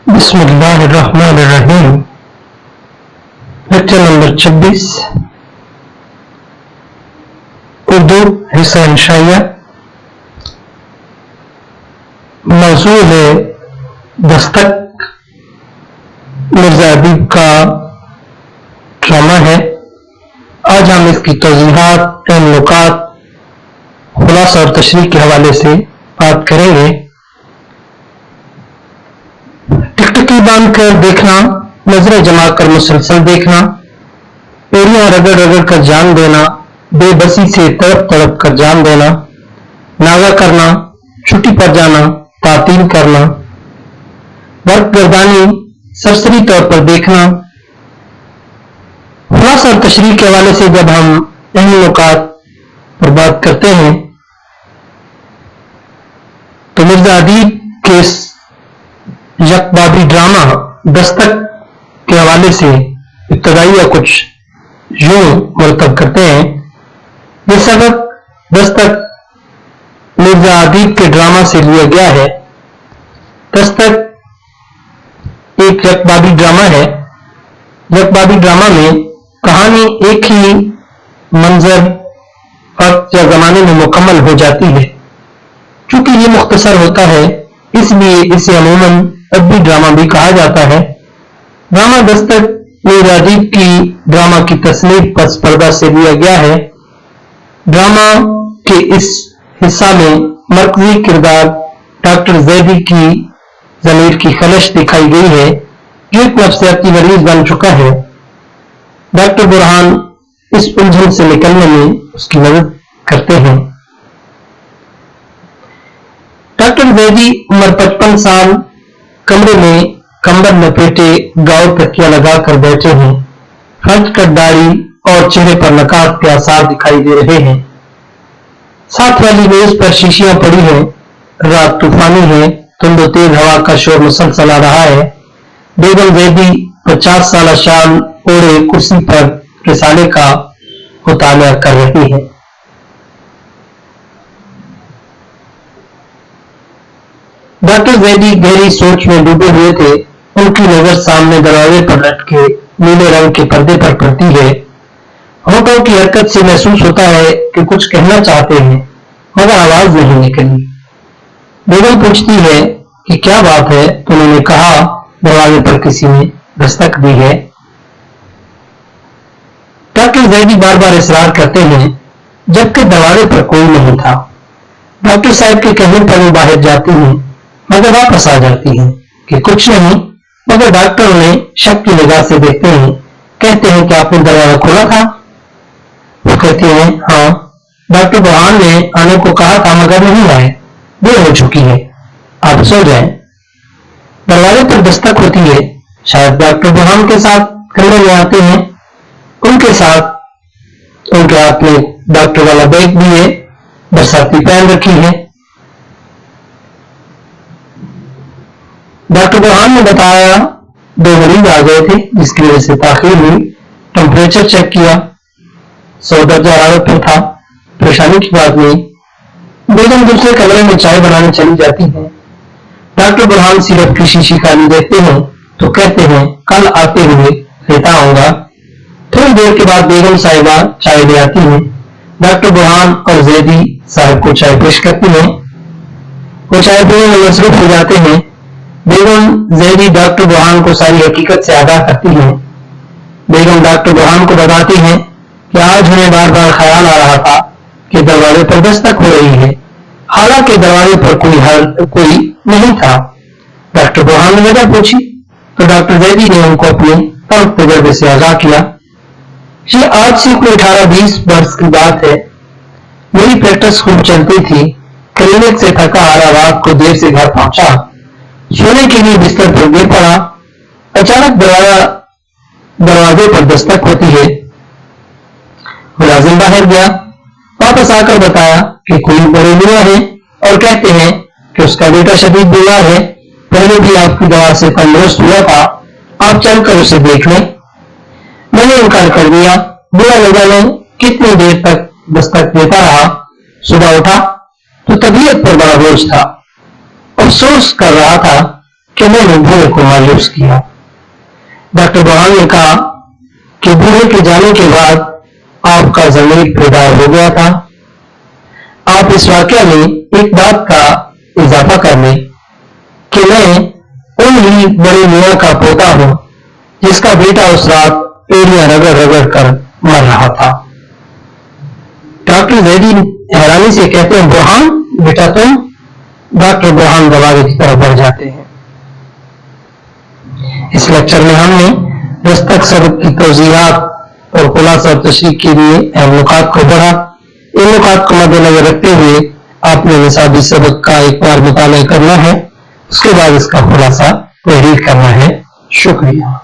बिस्मिल्लाहिर्रहमानिर्रहीम। Lecture number 26, Urdu हिस्सा इंशाइया। मौजू है दस्तक, मिर्जा अदीब का ड्रामा है। आज हम इसकी तौज़ीहात, नुकात, खुलासा और तशरीह के हवाले से बात करेंगे। टिकटकी बांध कर देखना, नजरें जमा कर मुसलसल देखना, एड़ियां रगड़ रगड़ कर जान देना, बेबसी से तड़प तड़प कर जान देना, नागा करना, छुट्टी पर जाना, तातील करना, वर्क गर्दानी, सरसरी तौर पर देखना। खुलासा और तशरीह के हवाले से जब हम अहम नुकात पर बात करते हैं तो मिर्जा अदीब के यकबाबी ड्रामा दस्तक के हवाले से इब्तदाइया कुछ यूं मरतब करते हैं। ये सबक दस्तक मिर्जा अदीब के ड्रामा से लिया गया है। दस्तक एक यकबाबी ड्रामा है। यकबाबी ड्रामा में कहानी एक ही मंजर, वक्त या जमाने में मुकम्मल हो जाती है। चूंकि ये मुख्तसर होता है इसलिए इसे अमूमन अदबी ड्रामा भी कहा जाता है। ड्रामा दस्तक मिर्जा अदीब की ड्रामा की तस्नीफ पस पर्दा से लिया गया है। ड्रामा के इस हिस्सा में मरकजी किरदार डॉक्टर जैदी की ज़मीर की खलश दिखाई गई है जो एक नफ्सियाती मरीज बन चुका है। डॉक्टर बुरहान इस उलझन से निकलने में उसकी मदद करते हैं। डॉक्टर जैदी उम्र 55 साल, कमरे में कंबल लपेटे गाँव तकिया लगाकर बैठे हैं। हज कर दाढ़ी और चेहरे पर नकाब के आसार दिखाई दे रहे हैं। साथ वाली मेज पर शीशियां पड़ी हैं। रात तूफानी है, धुंध तेज हवा का शोर मुसलसल आ रहा है। बेगम जैदी 50 साल शाल ओढ़े कुर्सी पर रिसाले का मुताला कर रही है। डॉक्टर जैदी गहरी सोच में डूबे हुए थे। उनकी नजर सामने दरवाजे पर लटके नीले रंग के पर्दे पर पड़ती है। होठों की हरकत से महसूस होता है कि कुछ कहना चाहते हैं मगर आवाज नहीं निकली। बेगम पूछती है कि क्या बात है, तो उन्होंने कहा दरवाजे पर किसी ने दस्तक दी है। डॉक्टर जैदी बार बार इसरार करते हैं जबकि दरवाजे पर कोई नहीं था। डॉक्टर साहब के कहने पर वो बाहर जाती हैं मगर वापस आ जाती हैं कि कुछ नहीं, मगर डॉक्टर उन्हें शक की निगाह से देखते हैं। कहते हैं कि आपने दरवाजा खोला था? वो कहती हैं हाँ, डॉक्टर बुरहान ने आने को कहा था मगर नहीं आए, देर हो चुकी है, आप सो जाएं। दरवाजे पर दस्तक होती है। शायद डॉक्टर बुरहान के साथ कमरे में आते हैं। उनके साथ उनके हाथ में डॉक्टर वाला बैग भी है, बरसाती पहन रखी है। डॉक्टर बुरहान ने बताया 2 मरीज आ गए थे जिसकी वजह से ताखीर हुई। टेम्परेचर चेक किया, 100 दर्जा हरारत पर था। परेशानी की बात नहीं। बेगम दूसरे कमरे में चाय बनाने चली जाती है। डॉक्टर बुरहान सिरप की शीशी खाली देखते हैं तो कहते हैं कल आते हुए लेता आऊंगा। थोड़ी देर के बाद बेगम साहिबा चाय ले आती है। डॉक्टर बुरहान और जैदी साहब को चाय पेश करती हैं। वो चाय पीने में मसरूफ हो जाते हैं। बेगम जैदी डॉक्टर बुरहान को सारी हकीकत से आगाह करती हैं। बेगम डॉक्टर बुरहान को बताती हैं कि आज उन्हें बार बार ख्याल आ रहा था कि दरवाजे पर दस्तक हो रही है, हालांकि दरवाजे पर कोई नहीं था। डॉक्टर बुरहान ने वजह पूछी तो डॉक्टर जैदी ने उनको अपने तर्क तजर्बे से आगाह किया। ये आज से कोई 18-20 वर्ष की बात है। मेरी प्रैक्टिस खूब चलती थी। क्लिनिक से थका हारा रात को देर से घर पहुंचा। सोने के लिए बिस्तर पर गिर पड़ा। अचानक दरवाजे पर दस्तक होती है। मुलाजिम बाहर गया, वापस आकर बताया कि कोई बड़े मियां है और कहते हैं कि उसका बेटा शदीद बीमार है, पहले भी आपकी दवा से तंदुरुस्त हुआ था, आप चलकर उसे देख लें। मैंने इनकार कर दिया। बुरा लगा मैं कितनी देर तक दस्तक देता रहा। सुबह उठा तो तबीयत पर बड़ा बोझ था। अफसोस कर रहा था कि मैंने बूढ़े को मायूस किया। डॉक्टर बुरहान ने कहा कि बूढ़े के जाने के बाद आपका ज़मीर बेदार हो गया था। आप इस वाकया में एक बात का इजाफा कर लें कि मैं उन ही बड़े मियाँ का पोता हूं जिसका बेटा उस रात एड़ियां रगड़ रगड़ कर मर रहा था। डॉक्टर जैदी हैरानी से कहते हैं, बुरहान बेटा तुम? डॉक्टर बुरहान दरवाजे की तरफ बढ़ जाते हैं। इस लेक्चर में हमने दस्तक सबक की तौज़ीहात और खुलासा तशरीह के लिए अहम नुकात को पढ़ा। इन नुकात को मद्देनजर रखते हुए आपने निसाबी सबक का एक बार मुताला करना है, उसके बाद इसका खुलासा तहरीर करना है। शुक्रिया।